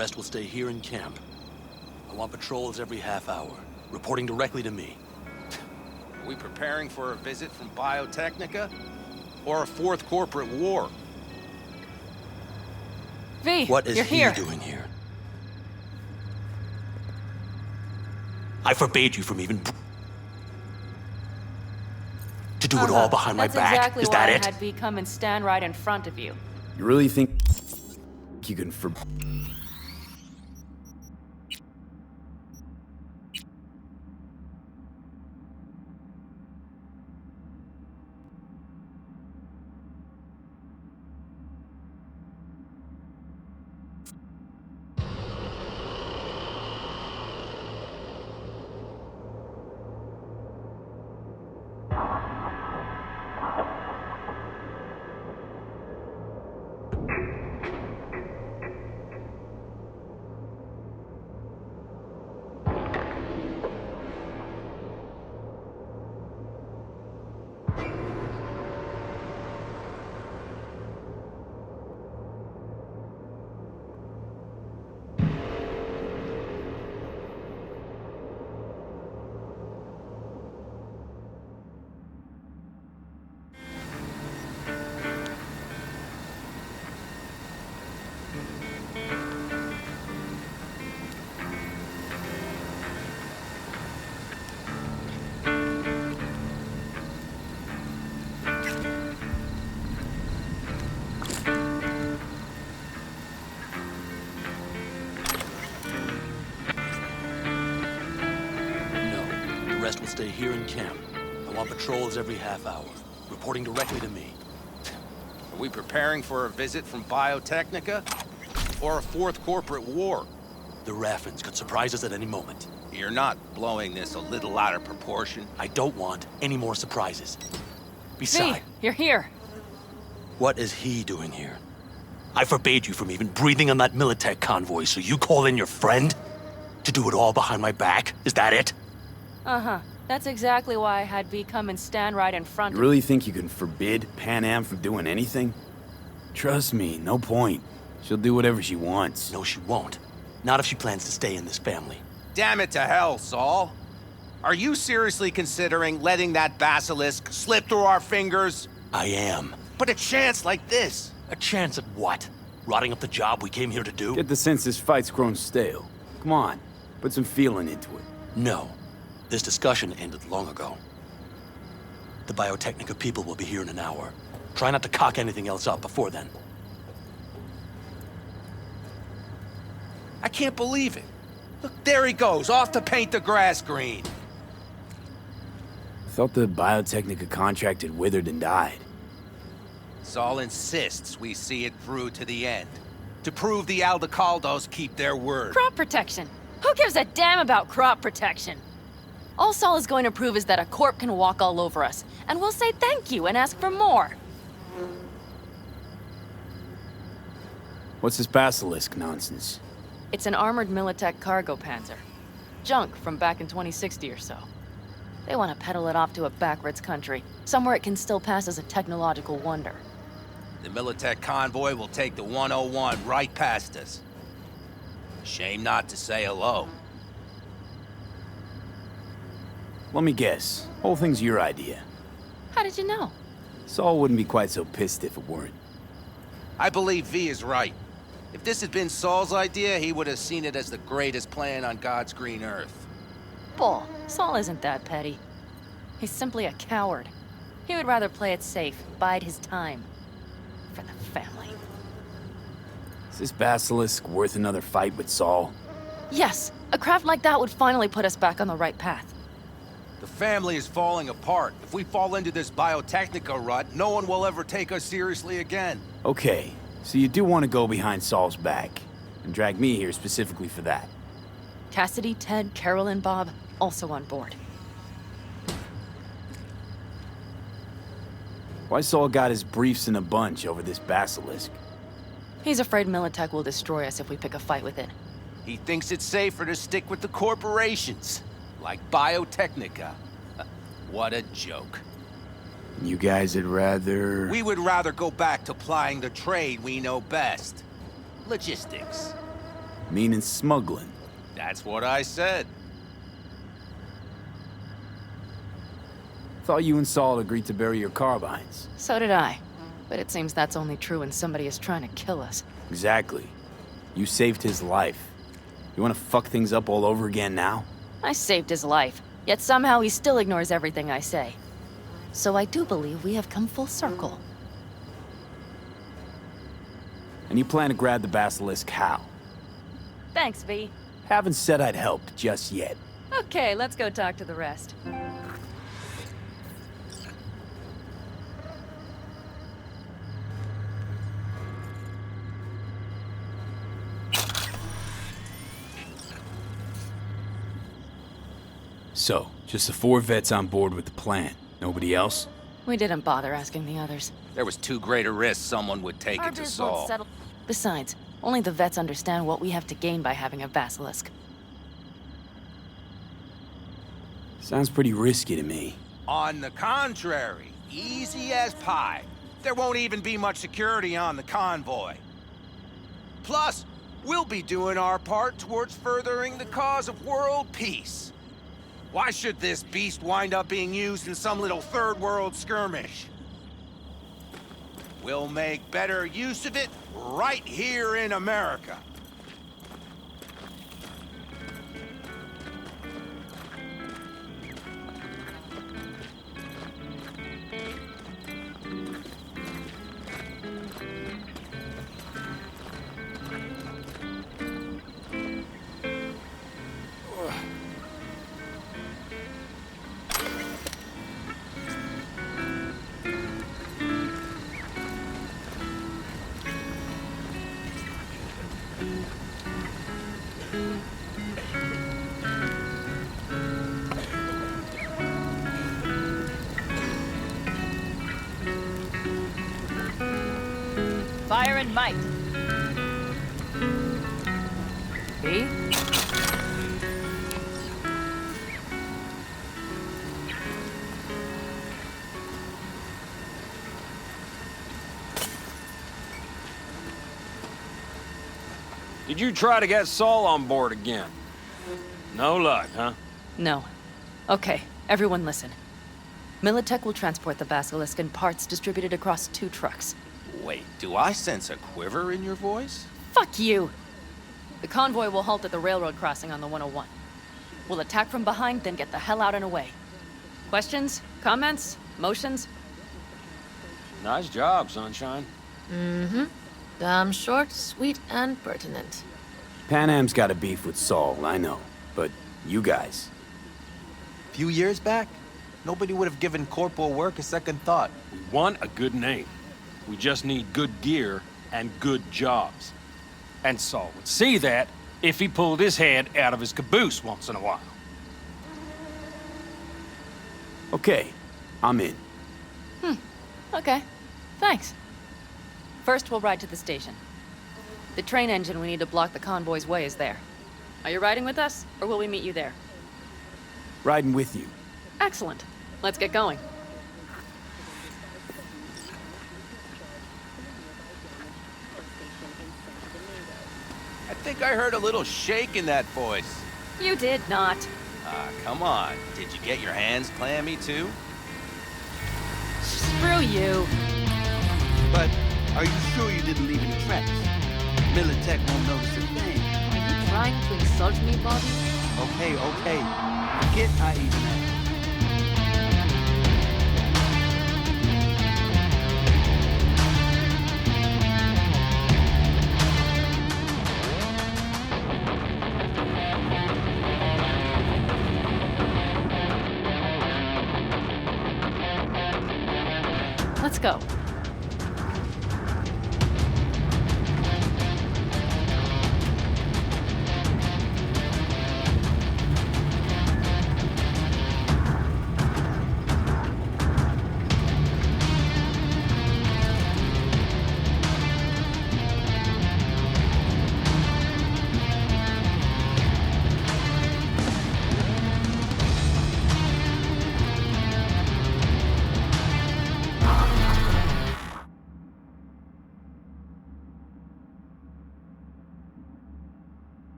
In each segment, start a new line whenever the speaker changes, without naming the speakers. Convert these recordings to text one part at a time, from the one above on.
rest will stay here in camp. I want patrols every half hour, reporting directly to me.
Are we preparing for a visit from Biotechnica? Or a fourth corporate war?
V,
What is
you're
he
here.
doing here? I forbade you from even to do it all behind my
That's
back.
exactly
Is
why
that
I
it?
had V come and stand right in front of you.
You really think you can
No, the rest will stay here in camp. I want patrols every half hour, reporting directly to me.
Are we preparing for a visit from Biotechnica? Or a fourth corporate war?
The Raffins could surprise us at any moment.
You're not blowing this a little out of proportion?
I don't want any more surprises.
V,
Besides,
you're here.
what is he doing here? I forbade you from even breathing on that Militech convoy, so you call in your friend? To do it all behind my back? Is that it?
Uh-huh. That's exactly why I had V come and stand right in front
You
of you.
really think you can forbid Pan Am from doing anything? Trust me, no point. She'll do whatever she wants.
No, she won't. Not if she plans to stay in this family.
Damn it to hell, Saul. Are you seriously considering letting that basilisk slip through our fingers?
I am.
But a chance like this.
A chance at what? Rotting up the job we came here to do?
Get the sense this fight's grown stale. Come on, put some feeling into it.
No. This discussion ended long ago. The Biotechnica people will be here in an hour. Try not to cock anything else up before then.
I can't believe it. Look, there he goes, off to paint the grass green.
Thought the Biotechnica contract had withered and died.
Saul insists we see it through to the end. To prove the Aldecaldos keep their word.
Crop protection. Who gives a damn about crop protection? All Saul is going to prove is that a corp can walk all over us, and we'll say thank you and ask for more.
What's this basilisk nonsense?
It's an armored Militech cargo panzer. Junk from back in 2060 or so. They want to peddle it off to a backwoods country, somewhere it can still pass as a technological wonder.
The Militech convoy will take the 101 right past us. Shame not to say hello.
Let me guess. Whole thing's your idea.
How did you know?
Saul wouldn't be quite so pissed if it weren't.
I believe V is right. If this had been Saul's idea, he would have seen it as the greatest plan on God's green earth.
Bull, Saul isn't that petty. He's simply a coward. He would rather play it safe, bide his time. For the family.
Is this basilisk worth another fight with Saul?
Yes, a craft like that would finally put us back on the right path.
The family is falling apart. If we fall into this Biotechnica rut, no one will ever take us seriously again.
Okay, so you do want to go behind Saul's back, and drag me here specifically for that.
Cassidy, Ted, Carol, and Bob, also on board.
Why Saul got his briefs in a bunch over this basilisk?
He's afraid Militech will destroy us if we pick a fight with it.
He thinks it's safer to stick with the corporations, like Biotechnica. What a joke.
You guys would rather...
We would rather go back to plying the trade we know best. Logistics.
Meaning smuggling.
That's what I said.
Thought you and Saul agreed to bury your carbines.
So did I. But it seems that's only true when somebody is trying to kill us.
Exactly. You saved his life. You want to fuck things up all over again now?
I saved his life, yet somehow he still ignores everything I say. So I do believe we have come full circle.
And you plan to grab the basilisk how?
Thanks, V.
Haven't said I'd helped just yet.
Okay, let's go talk to the rest.
So, just the 4 vets on board with the plan. Nobody else?
We didn't bother asking the others.
There was too great a risk someone would take
Our
it to
biz won't
Saul.
settle. Besides, only the vets understand what we have to gain by having a basilisk.
Sounds pretty risky to me.
On the contrary, easy as pie. There won't even be much security on the convoy. Plus, we'll be doing our part towards furthering the cause of world peace. Why should this beast wind up being used in some little third world skirmish? We'll make better use of it right here in America.
Fire and might. V?
Did you try to get Saul on board again? No luck, huh?
No. Okay, everyone listen. Militech will transport the basilisk in parts distributed across 2 trucks.
Wait, do I sense a quiver in your voice?
Fuck you! The convoy will halt at the railroad crossing on the 101. We'll attack from behind, then get the hell out and away. Questions? Comments? Motions?
Nice job, Sunshine.
Damn short, sweet, and pertinent.
Pan Am's got a beef with Saul, I know. But you guys...
Few years back, nobody would have given corporal work a second thought.
We want a good name. We just need good gear and good jobs. And Saul would see that if he pulled his head out of his caboose once in a while.
Okay, I'm in.
Okay. Thanks. First, we'll ride to the station. The train engine we need to block the convoy's way is there. Are you riding with us, or will we meet you there?
Riding with you.
Excellent. Let's get going.
I think I heard a little shake in that voice.
You did not.
Come on. Did you get your hands clammy too?
Screw you.
But are you sure you didn't leave any tracks? Militech won't notice a thing.
Are you trying to insult me, Bobby?
Okay. Forget I even asked.
Let's go.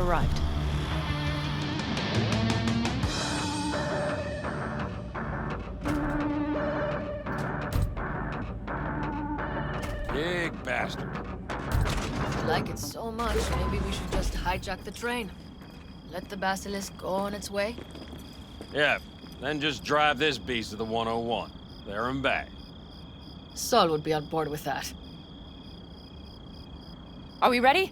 arrived.
Big bastard.
If you like it so much, maybe we should just hijack the train. Let the Basilisk go on its way.
Yeah, then just drive this beast to the 101. There and back.
Saul would be on board with that.
Are we ready?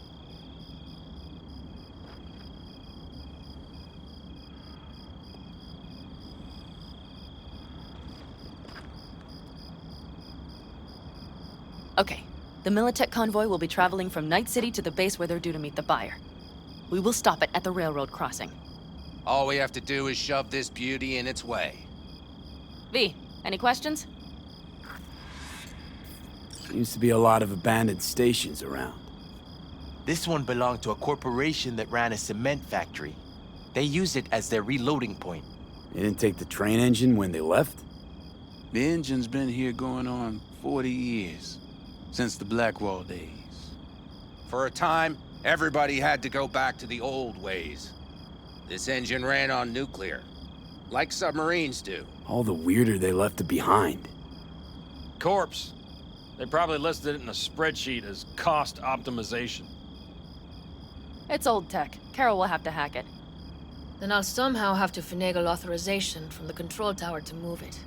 Okay. The Militech convoy will be traveling from Night City to the base where they're due to meet the buyer. We will stop it at the railroad crossing.
All we have to do is shove this beauty in its way.
V, any questions?
Seems to be a lot of abandoned stations around.
This one belonged to a corporation that ran a cement factory. They used it as their reloading point.
They didn't take the train engine when they left?
The engine's been here going on 40 years. Since the Blackwall days.
For a time, everybody had to go back to the old ways. This engine ran on nuclear, like submarines do.
All the weirder they left it behind.
Corpse. They probably listed it in a spreadsheet as cost optimization.
It's old tech. Carol will have to hack it.
Then I'll somehow have to finagle authorization from the control tower to move it.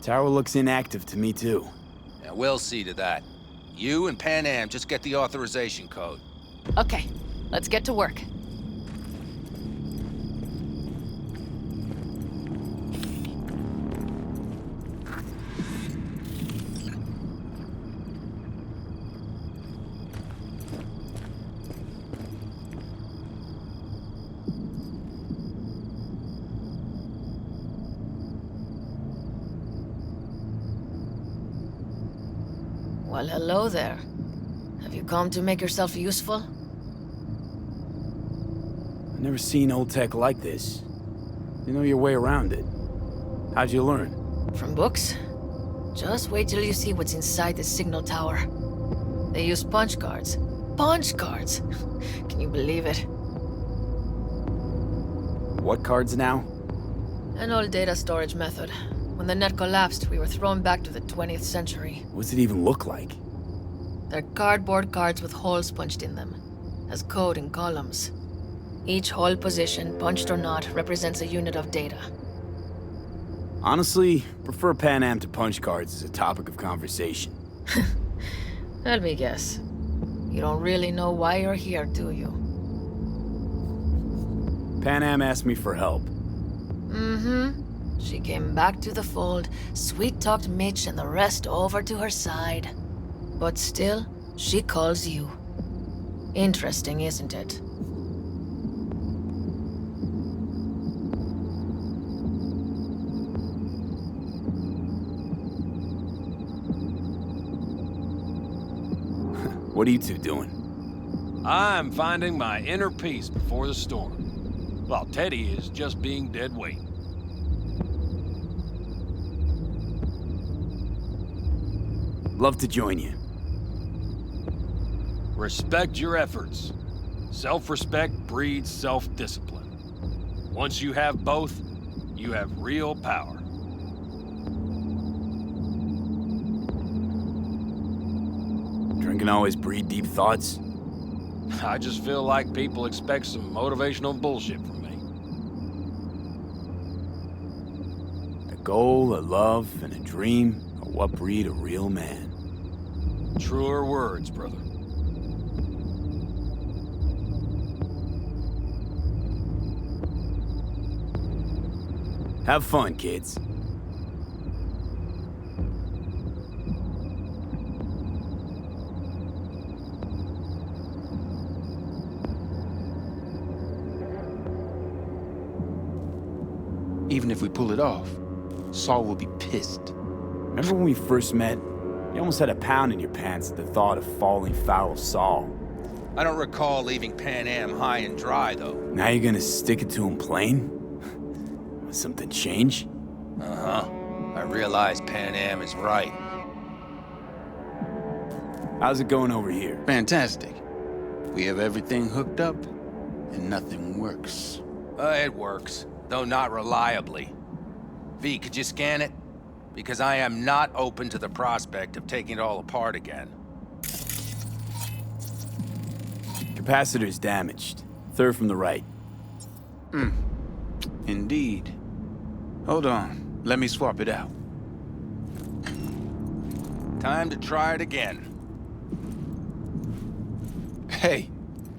Tower looks inactive to me too.
Yeah, we'll see to that. You and Pan Am just get the authorization code.
Okay, let's get to work.
Well, hello there. Have you come to make yourself useful?
I've never seen old tech like this. You know your way around it. How'd you learn?
From books? Just wait till you see what's inside the signal tower. They use punch cards. Punch cards! Can you believe it?
What cards now?
An old data storage method. When the net collapsed, we were thrown back to the 20th century.
What's it even look like?
They're cardboard cards with holes punched in them, as code in columns. Each hole position, punched or not, represents a unit of data.
Honestly, prefer Pan Am to punch cards as a topic of conversation.
Let me guess. You don't really know why you're here, do you?
Pan Am asked me for help.
Mm-hmm. She came back to the fold, sweet-talked Mitch and the rest over to her side. But still, she calls you. Interesting, isn't it?
What are you two doing?
I'm finding my inner peace before the storm, while Teddy is just being dead weight.
Love to join you.
Respect your efforts. Self-respect breeds self-discipline. Once you have both, you have real power.
Drinking always breed deep thoughts?
I just feel like people expect some motivational bullshit from me.
A goal, a love, and a dream are what breed a real man.
Truer words, brother.
Have fun, kids.
Even if we pull it off, Saul will be pissed.
Remember when we first met? You almost had a pound in your pants at the thought of falling foul of Saul.
I don't recall leaving Pan Am high and dry, though.
Now you're gonna stick it to him plain? Will something change?
Uh-huh. I realize Pan Am is right.
How's it going over here?
Fantastic. We have everything hooked up. and nothing works.
It works, though not reliably. V, could you scan it? Because I am not open to the prospect of taking it all apart again.
Capacitor's damaged. Third from the right.
Indeed. Hold on. Let me swap it out.
Time to try it again.
Hey,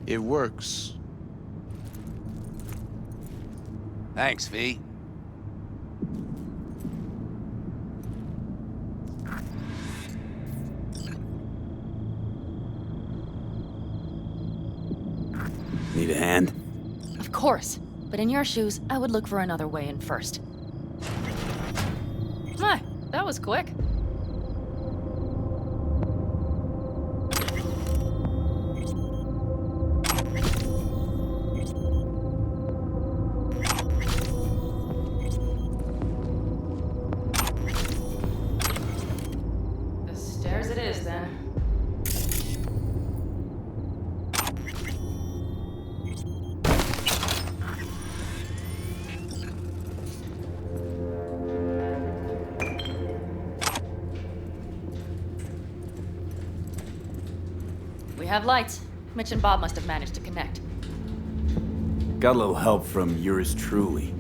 it works.
Thanks, V.
Need a hand?
Of course. But in your shoes, I would look for another way in first. My, that was quick. The stairs it is, then. We have lights. Mitch and Bob must have managed to connect.
Got a little help from yours truly.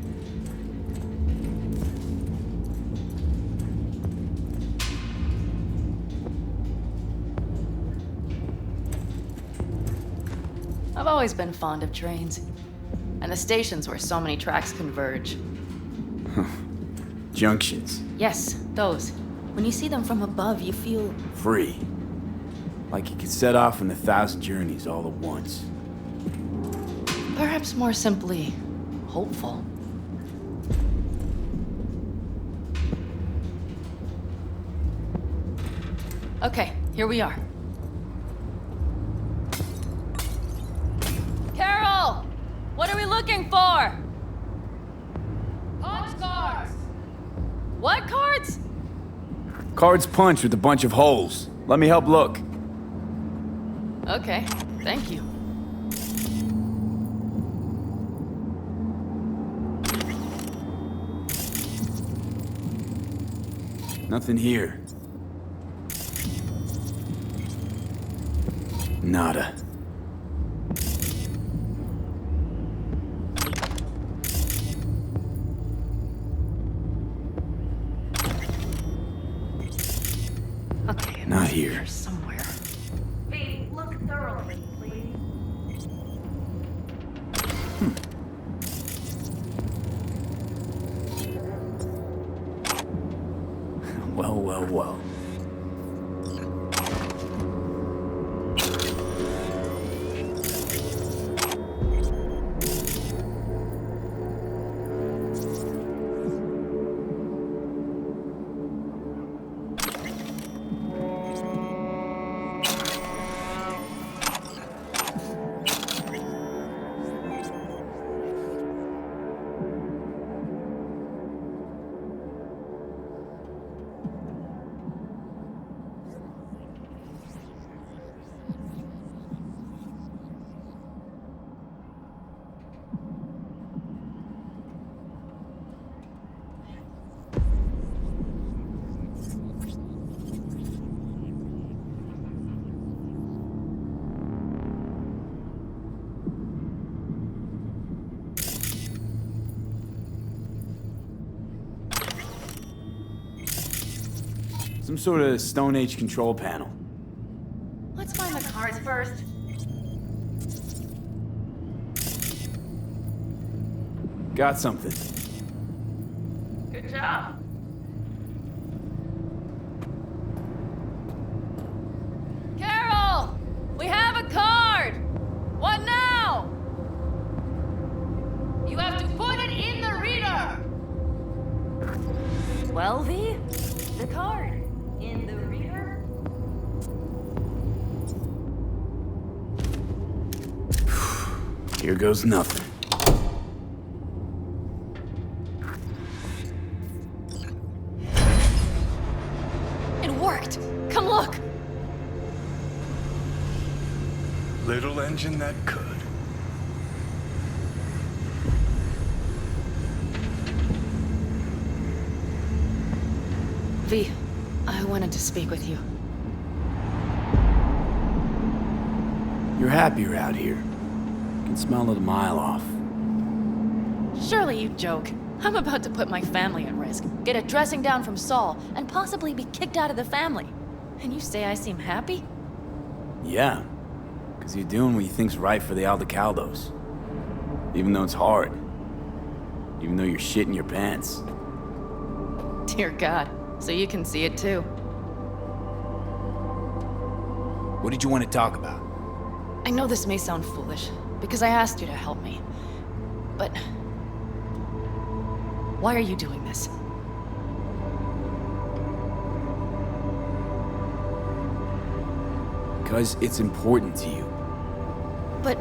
I've always been fond of trains. And the stations where so many tracks converge.
Junctions.
Yes, those. When you see them from above, you feel...
Free. Like you could set off on 1,000 journeys all at once.
perhaps more simply, hopeful. Okay, here we are. Carol! What are we looking for?
Punch cards!
What cards?
Cards punched with a bunch of holes. Let me help look.
Okay, thank you.
Nothing here. Nada.
Okay,
Not here.
somewhere.
Hey, look thoroughly, please.
Well, well, well. Some sort of Stone Age control panel.
Let's find the cards first.
Got something.
Good job. Carol! We have a card! What now?
You have to put it in the reader!
Well, V? The card. In the reader?
Here goes nothing.
It worked! Come look!
Little engine that could.
V, I wanted to speak with you.
You're happier out here. Can smell it a mile off.
Surely you joke. I'm about to put my family at risk, get a dressing down from Saul, and possibly be kicked out of the family. And you say I seem happy?
Yeah, because you're doing what you think's right for the Aldecaldos. Even though it's hard. Even though you're shitting your pants.
Dear God, so you can see it too.
What did you want to talk about?
I know this may sound foolish, because I asked you to help me. But... why are you doing this?
Because it's important to you.
But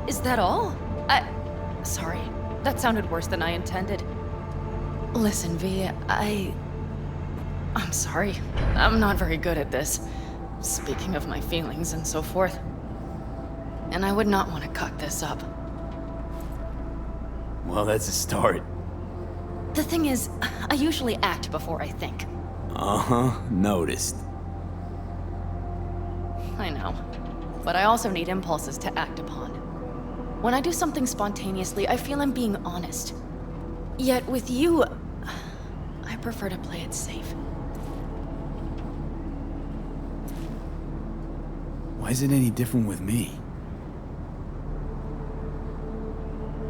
is that all? Sorry, that sounded worse than I intended. Listen, V, I'm sorry. I'm not very good at this. Speaking of my feelings and so forth. And I would not want to cut this up.
Well, that's a start.
The thing is, I usually act before I think.
Uh-huh, noticed.
I know. But I also need impulses to act upon. When I do something spontaneously, I feel I'm being honest. Yet with you, I prefer to play it safe.
Why is it any different with me?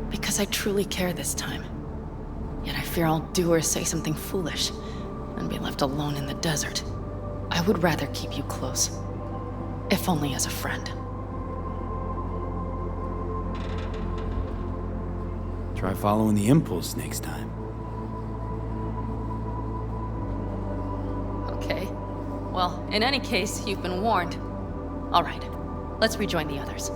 Because I truly care this time. Yet I fear I'll do or say something foolish and be left alone in the desert. I would rather keep you close. If only as a friend.
Try following the impulse next time.
Okay. Well, in any case, you've been warned. All right. Let's rejoin the others.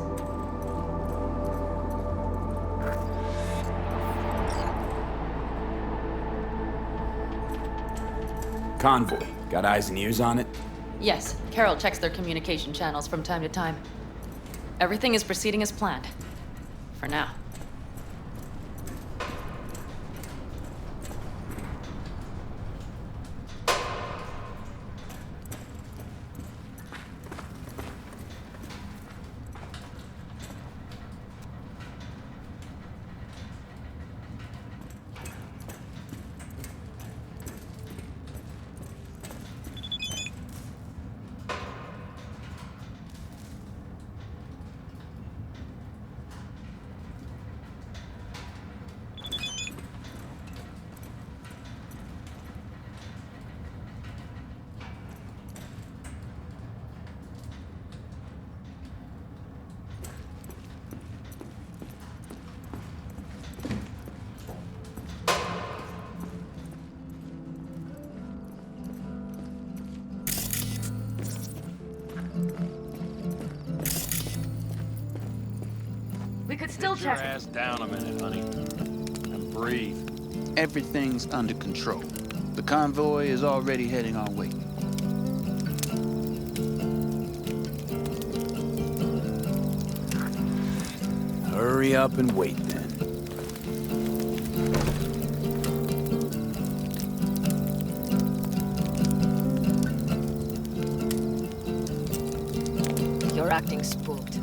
Convoy. Got eyes and ears on it?
Yes, Carol checks their communication channels from time to time. Everything is proceeding as planned. For now. We could still
Sit your
check.
ass down a minute, honey. And breathe.
Everything's under control. The convoy is already heading our way.
Hurry up and wait then.
You're acting spooked.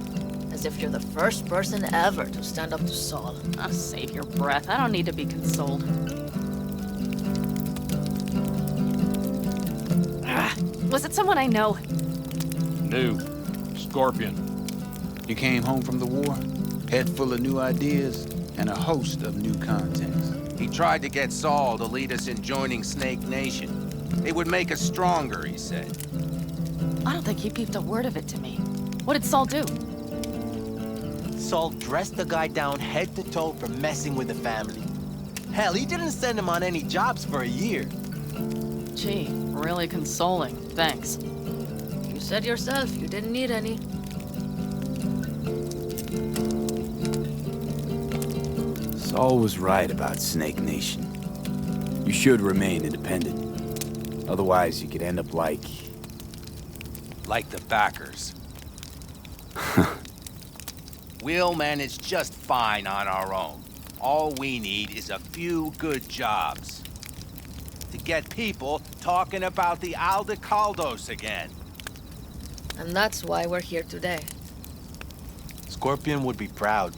As if you're the first person ever to stand up to Saul.
Oh, save your breath. I don't need to be consoled. Was it someone I know?
New. Scorpion.
You came home from the war, head full of new ideas, and a host of new contacts.
He tried to get Saul to lead us in joining Snake Nation. It would make us stronger, he said.
I don't think he peeped a word of it to me. What did Saul do?
Saul dressed the guy down head to toe for messing with the family. Hell, he didn't send him on any jobs for a year.
Gee, really consoling. Thanks.
You said yourself you didn't need any.
Saul was right about Snake Nation. You should remain independent. Otherwise, you could end up like
the backers. We'll manage just fine on our own. All we need is a few good jobs. To would get people talking about the Aldecaldos again.
And that's why we're here today.
Scorpion would be proud.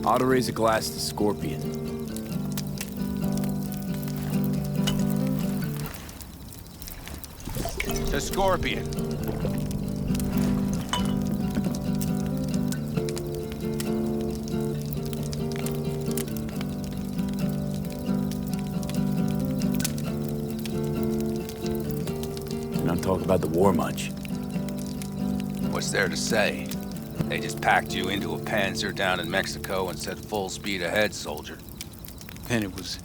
Ought to raise a glass to Scorpion.
To Scorpion.
You don't talk about the war much.
What's there to say? They just packed you into a Panzer down in Mexico and said full speed ahead, soldier.
Then it was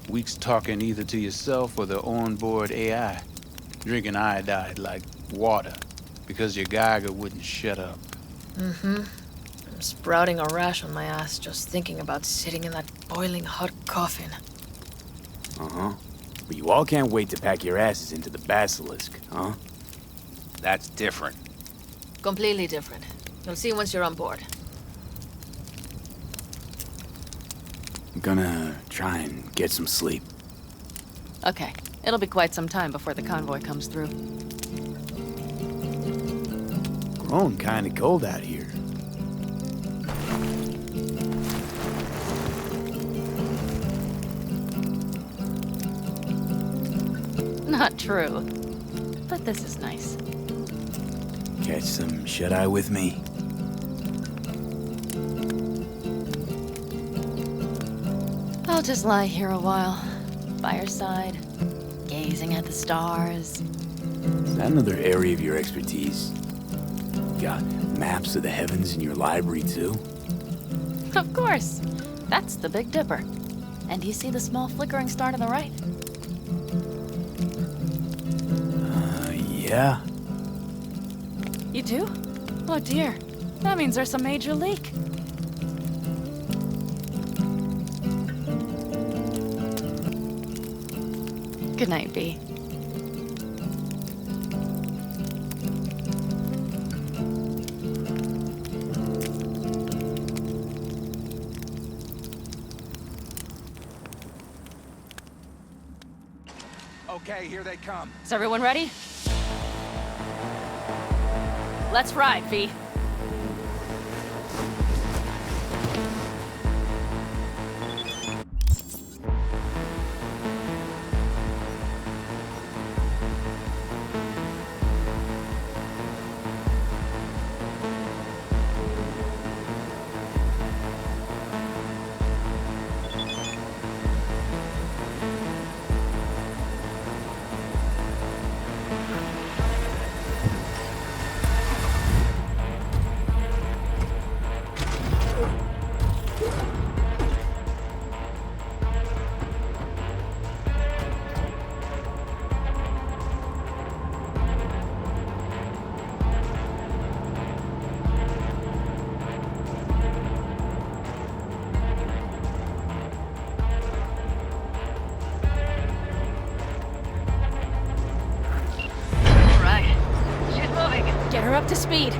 weeks talking either to yourself or the onboard AI. Drinking iodide like water because your Geiger wouldn't shut up.
I'm sprouting a rash on my ass just thinking about sitting in that boiling hot coffin.
Uh-huh. But you all can't wait to pack your asses into the Basilisk, huh?
That's different.
Completely different. You'll see once you're on board.
I'm gonna try and get some sleep.
Okay, it'll be quite some time before the convoy comes through.
Grown kinda cold out here.
Not true. But this is nice.
Catch some shut-eye with me?
I'll just lie here a while, by your side, gazing at the stars.
Is that another area of your expertise? Got maps of the heavens in your library, too?
Of course. That's the Big Dipper. And do you see the small flickering star to the right?
Yeah.
You do? Oh dear. That means there's a major leak. Good night, V.
Okay, here they come.
Is everyone ready? Let's ride, V. Get her up to speed.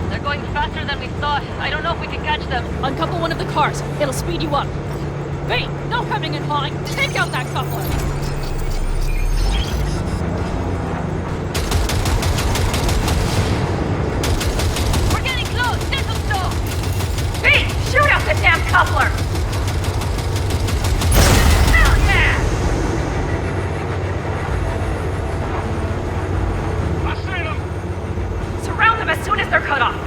They're going faster than we thought. I don't know if we can catch them.
Uncouple one of the cars. It'll speed you up. V, no hemming and hawing. Take out that coupler.
Shoot out the damn coupler! Hell yeah! I see them! Surround them as soon as they're cut off!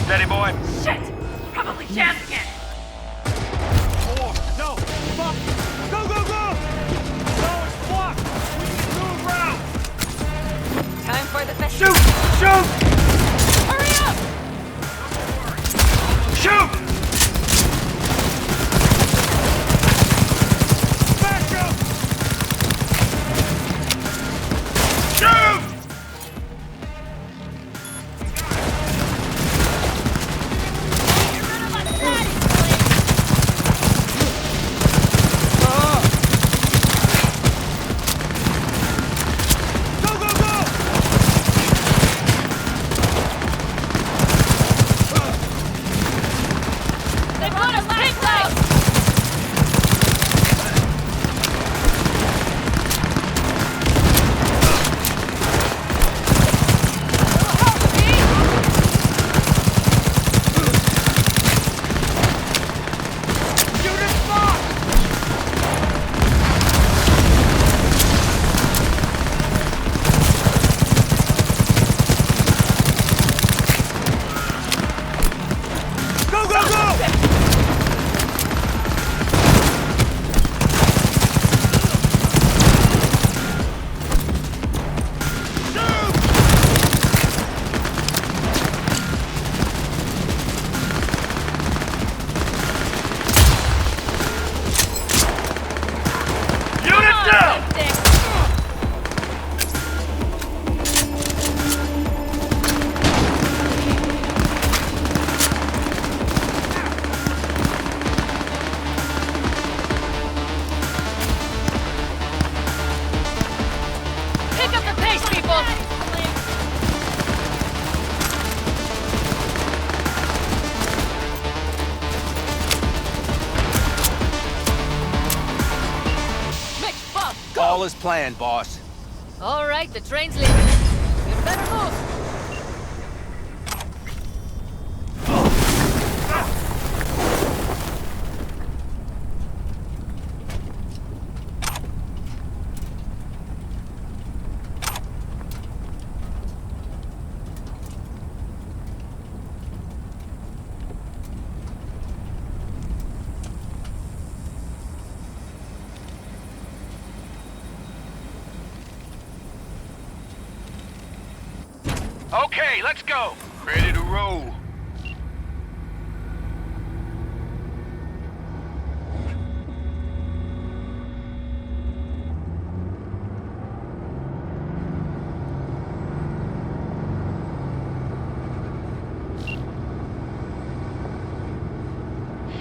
Steady, boy.
Shit! Probably jammed again.
No! Fuck! Go, go, go! No, it's blocked! We need to move around!
Time for the fest.
Shoot! Shoot!
Hurry up!
Shoot! Back up! Shoot!
They got us picked out!
Go, go, go! Unit down!
Pick up the pace, people! Mitch, Bob, go!
All is planned, boss.
All right, the train's leaving. You better move.
Okay, let's go. Ready to roll.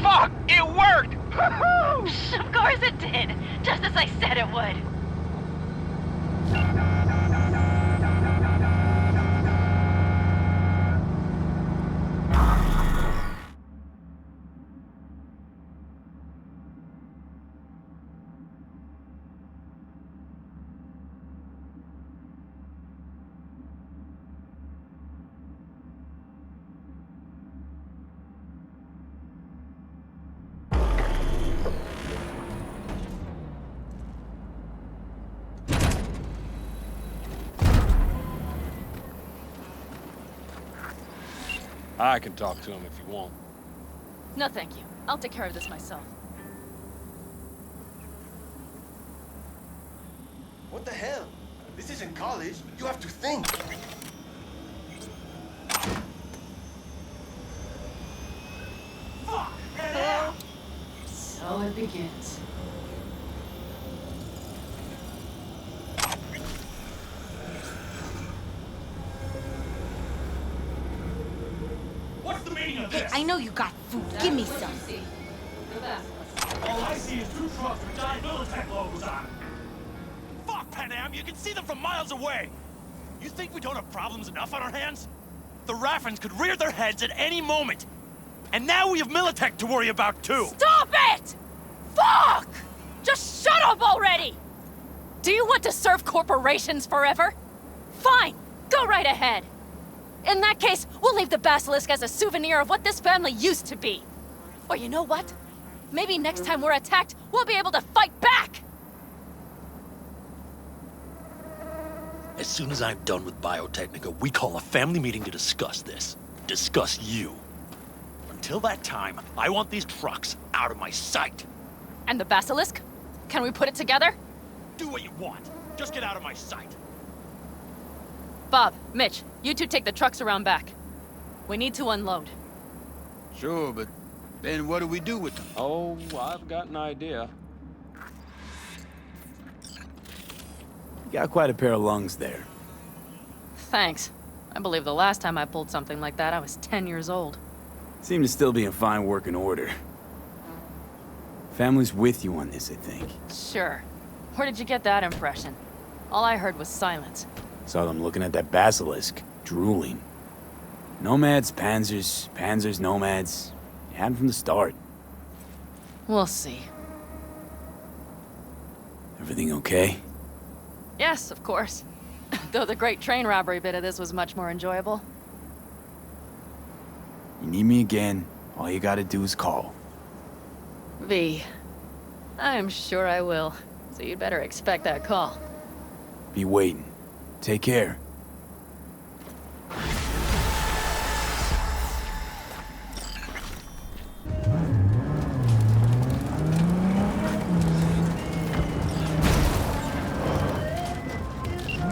Fuck! It worked!
Of course it did. Just as I said it would.
I can talk to him if you want.
No, thank you. I'll take care of this myself.
What the hell? This isn't college. You have to think.
So it begins.
What's the meaning of
Hey,
this?
I know you got food. Give me some.
All I see is two trucks with giant Militech logos on them. Fuck, Panam, you can see them from miles away. You think we don't have problems enough on our hands? The Raffens could rear their heads at any moment. And now we have Militech to worry about, too.
Stop it! Fuck! Just shut up already! Do you want to serve corporations forever? Fine, go right ahead. In that case, we'll leave the basilisk as a souvenir of what this family used to be. Or you know what? Maybe next time we're attacked, we'll be able to fight back!
As soon as I'm done with Biotechnica, we call a family meeting to discuss this. Discuss you. Until that time, I want these trucks out of my sight.
And the basilisk? Can we put it together?
Do what you want. Just get out of my sight.
Bob, Mitch, you two take the trucks around back. We need to unload.
Sure, but then what do we do with them?
Oh, I've got an idea.
You got quite a pair of lungs there.
Thanks. I believe the last time I pulled something like that, I was 10 years old.
Seem to still be in fine working order. Family's with you on this, I think.
Sure. Where did you get that impression? All I heard was silence.
Saw them looking at that basilisk, drooling. Nomads, panzers, panzers, nomads. You had them from the start.
We'll see.
Everything okay?
Yes, of course. Though the great train robbery bit of this was much more enjoyable.
You need me again, all you gotta do is call.
V. I'm sure I will. So you'd better expect that call.
Be waiting. Take care.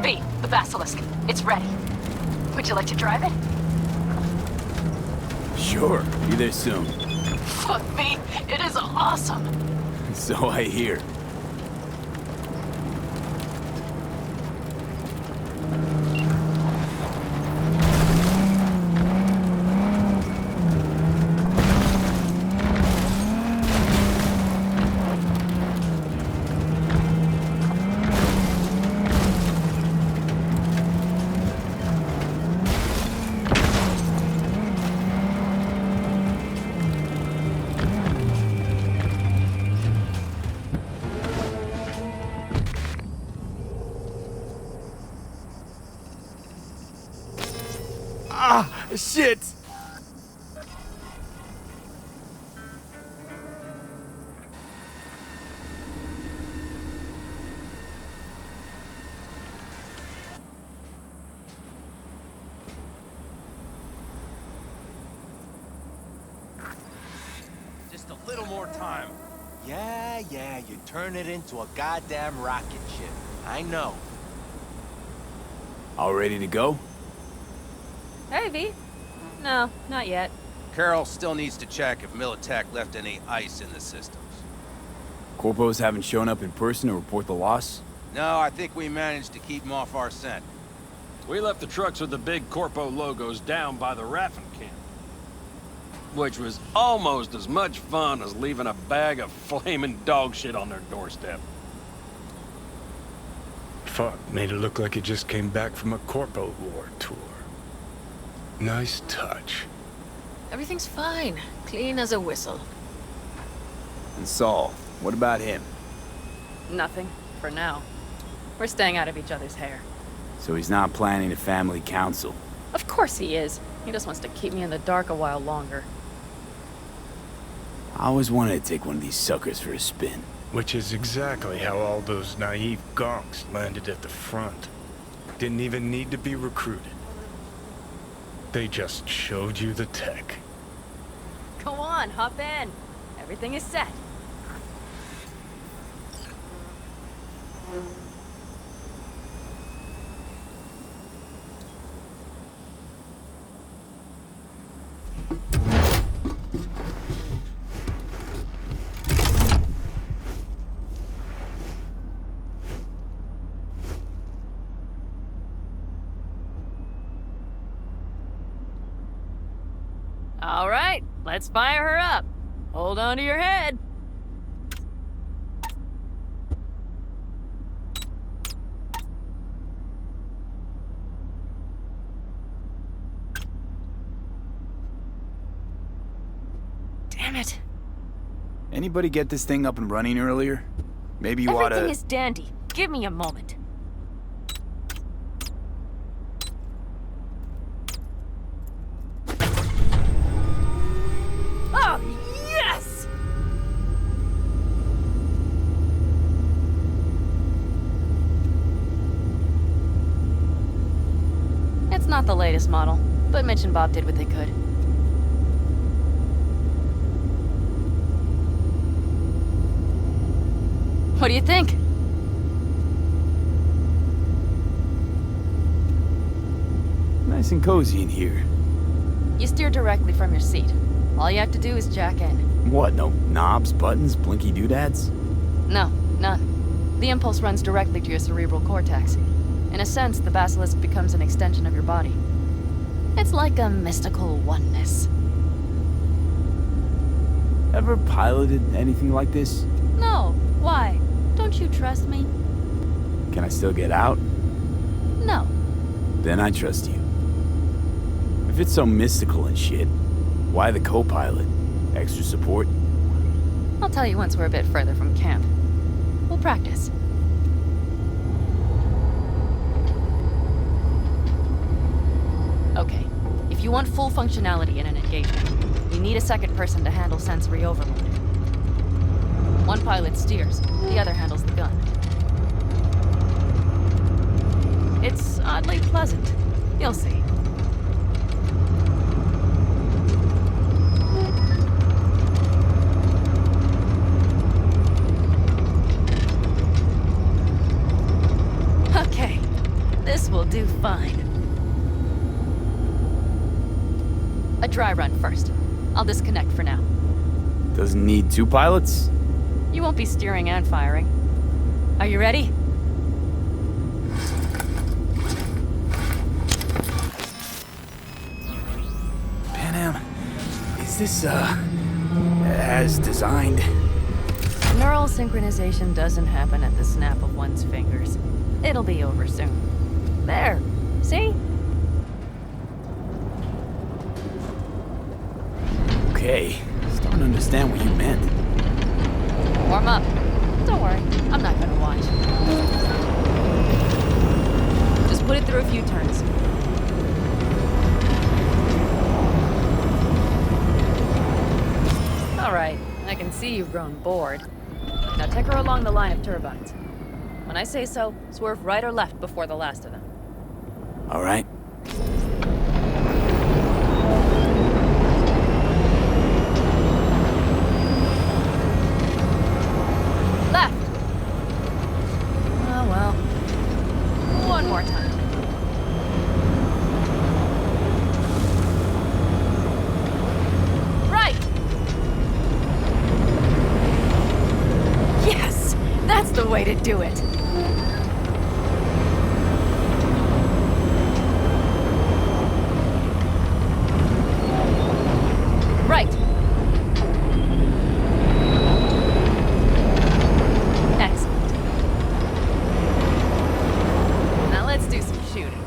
V, the basilisk. It's ready. Would you like to drive it?
Sure, be there soon.
Fuck me, it is awesome.
So I hear. Ah, shit!
Just a little more time.
Yeah, you turn it into a goddamn rocket ship. I know.
All ready to go?
Hey, V. No, not yet.
Carol still needs to check if Militech left any ice in the systems.
Corpos haven't shown up in person to report the loss?
No, I think we managed to keep them off our scent.
We left the trucks with the big Corpo logos down by the Raffin camp. Which was almost as much fun as leaving a bag of flaming dog shit on their doorstep.
Fuck, made it look like you just came back from a Corpo War tour. Nice touch.
Everything's fine. Clean as a whistle.
And Saul, what about him?
Nothing, for now. We're staying out of each other's hair.
So he's not planning a family council?
Of course he is. He just wants to keep me in the dark a while longer.
I always wanted to take one of these suckers for a spin.
Which is exactly how all those naive gonks landed at the front. Didn't even need to be recruited. They just showed you the tech.
Go on, hop in. Everything is set. All right, let's fire her up. Hold on to your head. Damn it.
Anybody get this thing up and running earlier? Maybe you oughta...
Everything is dandy. Give me a moment. Oh, yes!
It's not the latest model, but Mitch and Bob did what they could. What do you think?
Nice and cozy in here.
You steer directly from your seat. All you have to do is jack in.
What, no knobs, buttons, blinky doodads?
No, none. The impulse runs directly to your cerebral cortex. In a sense, the basilisk becomes an extension of your body. It's like a mystical oneness.
Ever piloted anything like this?
No, why? Don't you trust me?
Can I still get out?
No.
Then I trust you. If it's so mystical and shit, why the co-pilot? Extra support?
I'll tell you once we're a bit further from camp. We'll practice. Okay, if you want full functionality in an engagement, you need a second person to handle sensory overload. One pilot steers, the other handles the gun. It's oddly pleasant. You'll see. Okay, this will do fine. A dry run first. I'll disconnect for now.
Doesn't need two pilots?
You won't be steering and firing. Are you ready?
Pan Am, is this, as designed?
Neural synchronization doesn't happen at the snap of one's fingers. It'll be over soon. There, see?
Okay, starting to understand what you meant.
Warm up. Don't worry, I'm not gonna watch. Just put it through a few turns. All right, I can see you've grown bored. Now take her along the line of turbines. When I say so, swerve right or left before the last of them.
All right.
Left! Oh well. One more time. Right! Yes! That's the way to do it! Right! Excellent. Now let's do some shooting.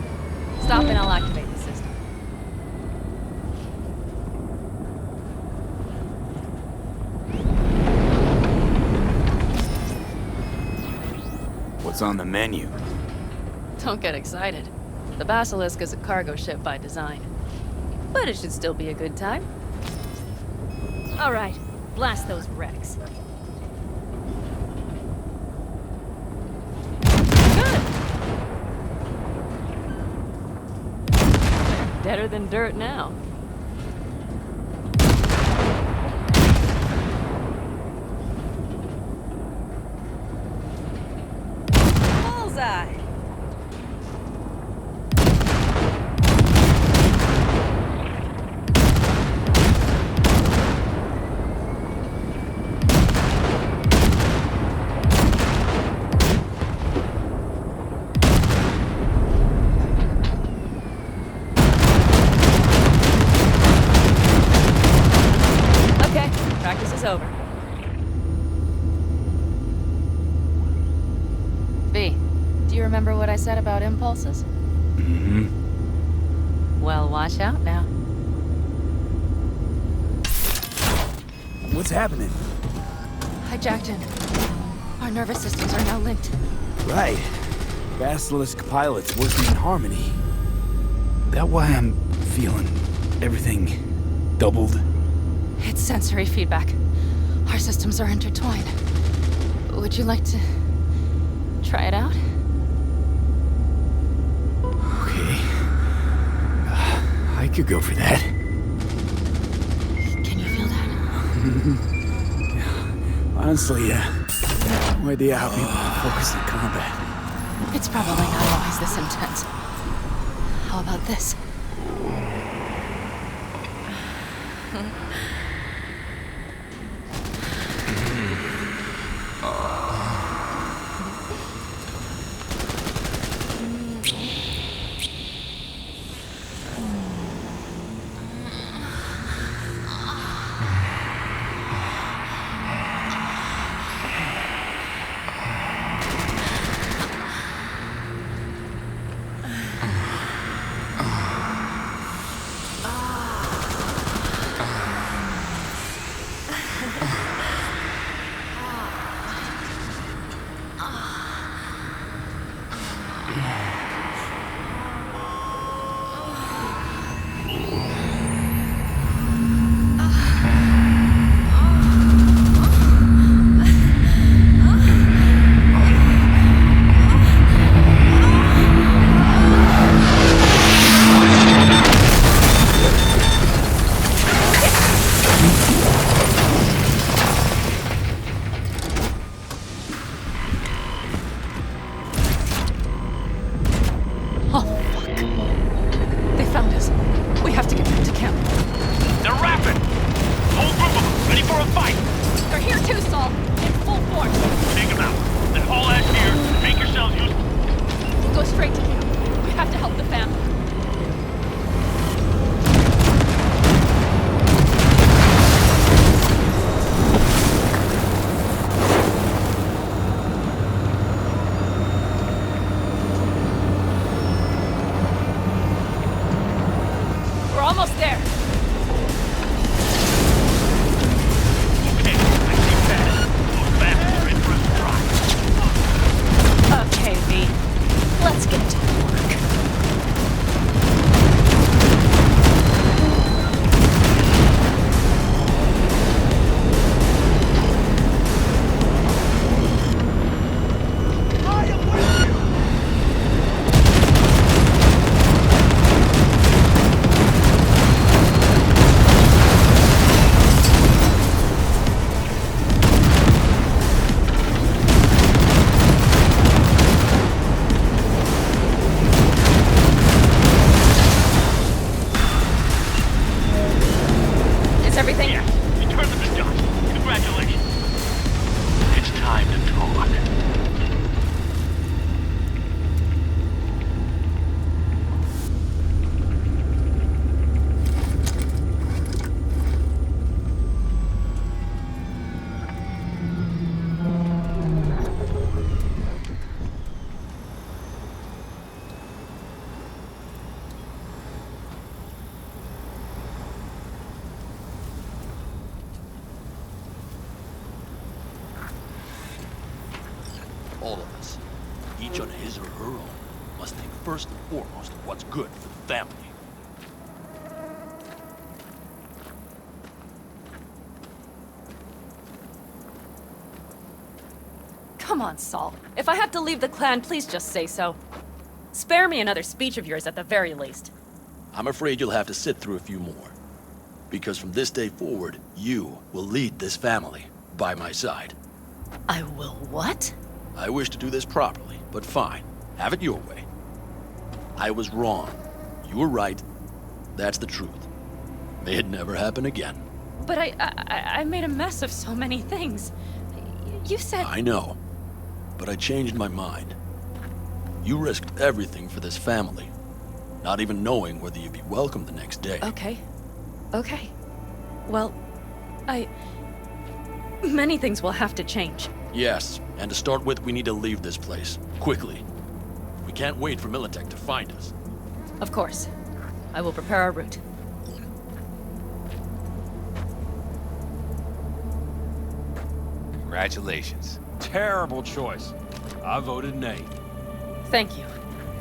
Stop and I'll activate the system.
What's on the menu?
Don't get excited. The Basilisk is a cargo ship by design. But it should still be a good time. All right, blast those wrecks. Good! Better than dirt now. Bullseye! Practice is over. V, do you remember what I said about impulses?
Mm-hmm.
Well, watch out now.
What's happening?
Hijacked in. Our nervous systems are now linked.
Right. Basilisk pilots working in harmony. That why I'm feeling everything doubled?
It's sensory feedback. Our systems are intertwined. Would you like to try it out?
Okay. I could go for that.
Can you feel that?
Honestly, no idea how people focus on combat.
It's probably not always this intense. How about this?
All of us, each on his or her own, must think first and foremost of what's good for the family.
Come on, Saul. If I have to leave the clan, please just say so. Spare me another speech of yours at the very least.
I'm afraid you'll have to sit through a few more. Because from this day forward, you will lead this family by my side.
I will what?
I wish to do this properly, but fine. Have it your way. I was wrong. You were right. That's the truth. May it never happen again.
But I made a mess of so many things. You said...
I know. But I changed my mind. You risked everything for this family, not even knowing whether you'd be welcome the next day.
Okay. Okay. Well, many things will have to change.
Yes, and to start with, we need to leave this place. Quickly. We can't wait for Militech to find us.
Of course. I will prepare our route.
Congratulations.
Terrible choice. I voted nay.
Thank you.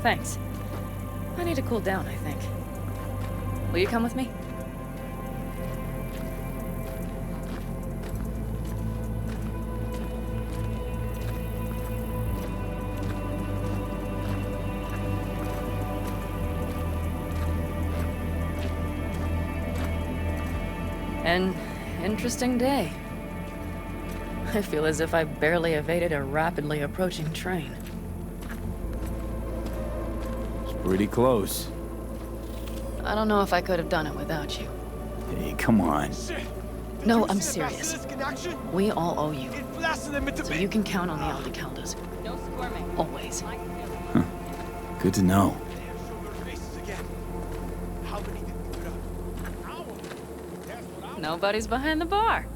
Thanks. I need to cool down, I think. Will you come with me? An interesting day. I feel as if I barely evaded a rapidly approaching train.
It's pretty close.
I don't know if I could have done it without you.
Hey, come on.
Shit!
No, I'm serious. We all owe you.
So
So you can count on the Aldecaldos.
No squirming.
Always.
Good to know.
Nobody's behind the bar.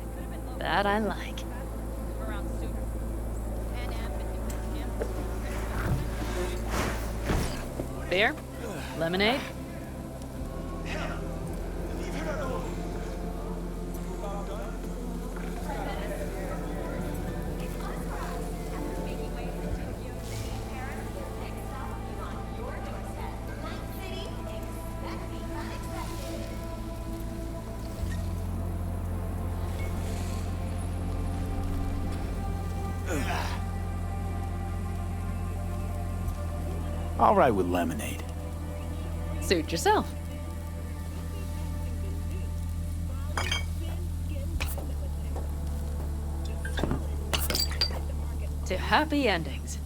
That I like. Beer? Lemonade?
All right with lemonade.
Suit yourself. To happy endings.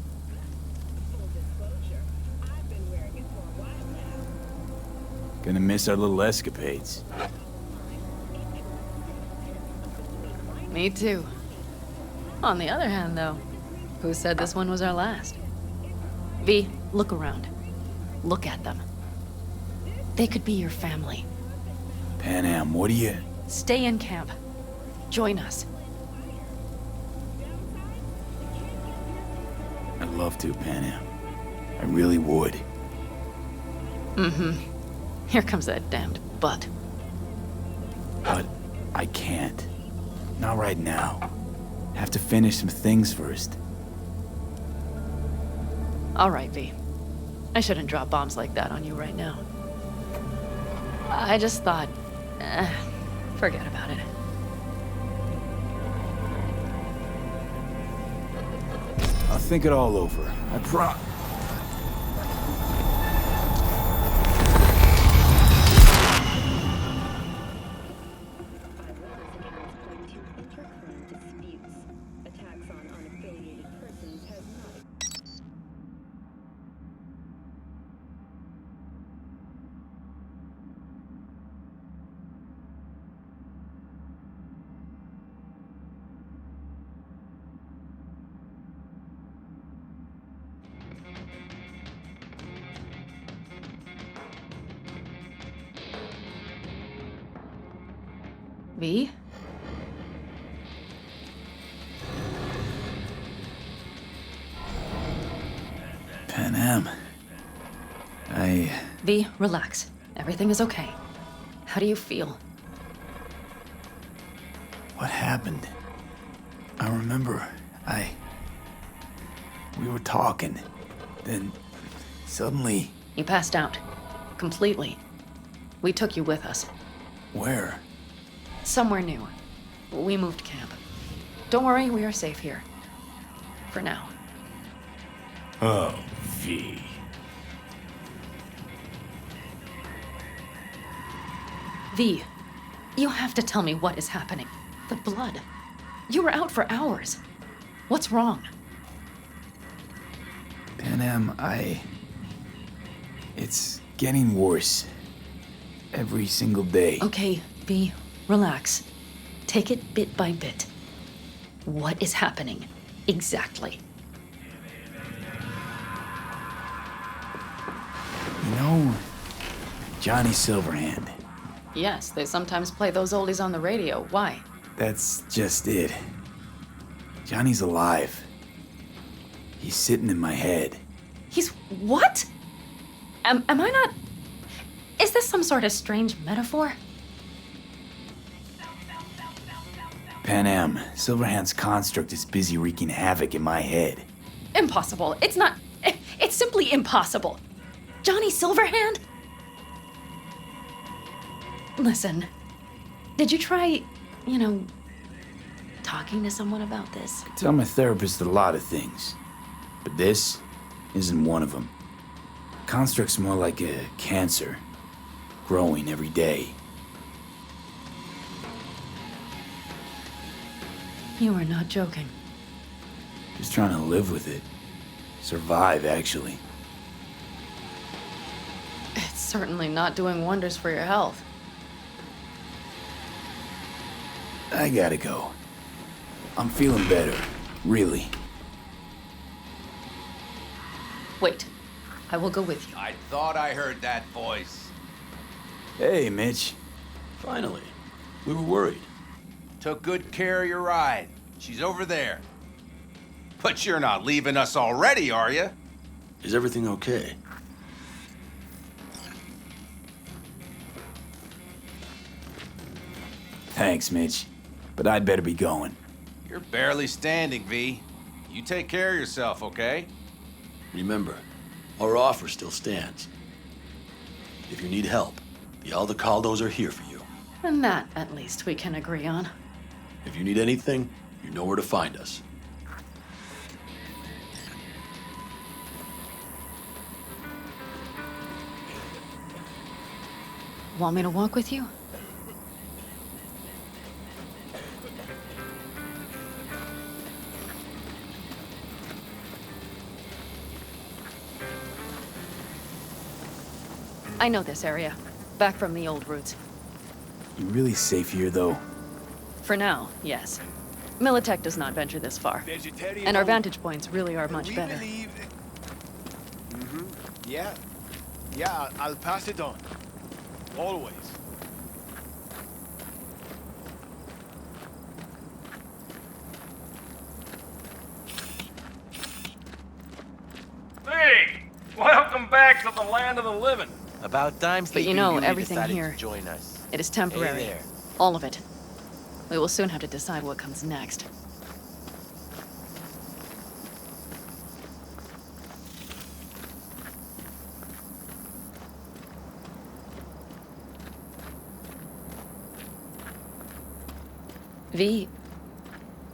Gonna miss our little escapades.
Me too. On the other hand, though, who said this one was our last?
V, look around. Look at them. They could be your family.
Pan Am, what do you...
Stay in camp. Join us.
I'd love to, Pan Am. I really would.
Mm-hmm. Here comes that damned butt.
But I can't. Not right now. Have to finish some things first.
All right, V. I shouldn't drop bombs like that on you right now. I just thought... forget about it.
I'll think it all over. I
V?
Pan Am.
V, relax. Everything is okay. How do you feel?
What happened? I remember, we were talking. Then, suddenly...
You passed out. Completely. We took you with us.
Where?
Somewhere new. We moved camp. Don't worry, we are safe here. For now.
Oh, V.
V, you have to tell me what is happening. The blood. You were out for hours. What's wrong?
Pan Am, it's getting worse. Every single day.
Okay, V, relax. Take it bit by bit. What is happening? Exactly.
You know, Johnny Silverhand.
Yes, they sometimes play those oldies on the radio. Why?
That's just it. Johnny's alive. He's sitting in my head.
He's what? Am I not... Is this some sort of strange metaphor?
Pan Am, Silverhand's construct is busy wreaking havoc in my head.
Impossible. It's not... It's simply impossible. Johnny Silverhand? Listen, did you try, talking to someone about this?
I tell my therapist a lot of things, but this isn't one of them. Construct's more like a cancer, growing every day.
You are not joking.
Just trying to live with it. Survive, actually.
It's certainly not doing wonders for your health.
I gotta go. I'm feeling better, really.
Wait. I will go with you.
I thought I heard that voice.
Hey, Mitch.
Finally. We were worried.
Took good care of your ride. She's over there. But you're not leaving us already, are you?
Is everything okay?
Thanks, Mitch. But I'd better be going.
You're barely standing, V. You take care of yourself, okay?
Remember, our offer still stands. If you need help, the Aldecaldos are here for you.
And that, at least, we can agree on.
If you need anything, you know where to find us.
Want me to walk with you? I know this area. Back from the old routes.
You really safe here, though?
For now, yes. Militech does not venture this far. And our vantage points really are much better.
Mm-hmm. Yeah. Yeah, I'll pass it on. Always.
Hey! Welcome back to the land of the living.
About time
But you
Sleeping
know,
Beauty
everything
decided
here,
to join us.
it is temporary.
Hey there.
All of it. We will soon have to decide what comes next. V,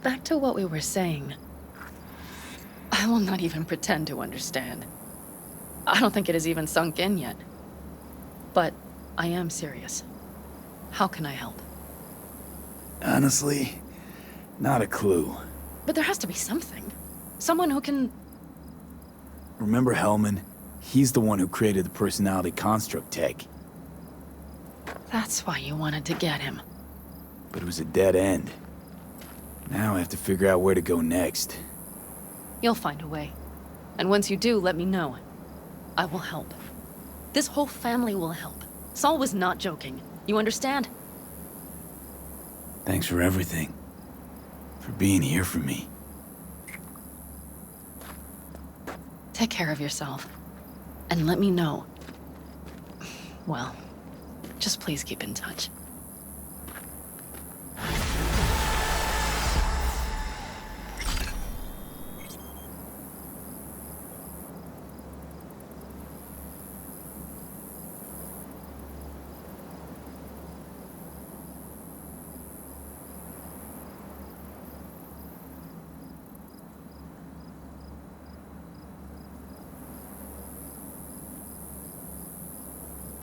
back to what we were saying. I will not even pretend to understand. I don't think it has even sunk in yet. But I am serious. How can I help?
Honestly, not a clue.
But there has to be something. Someone who can...
Remember Hellman? He's the one who created the personality construct tech.
That's why you wanted to get him.
But it was a dead end. Now I have to figure out where to go next.
You'll find a way. And once you do, let me know. I will help. This whole family will help. Saul was not joking. You understand?
Thanks for everything. For being here for me.
Take care of yourself. And let me know. Well, just please keep in touch.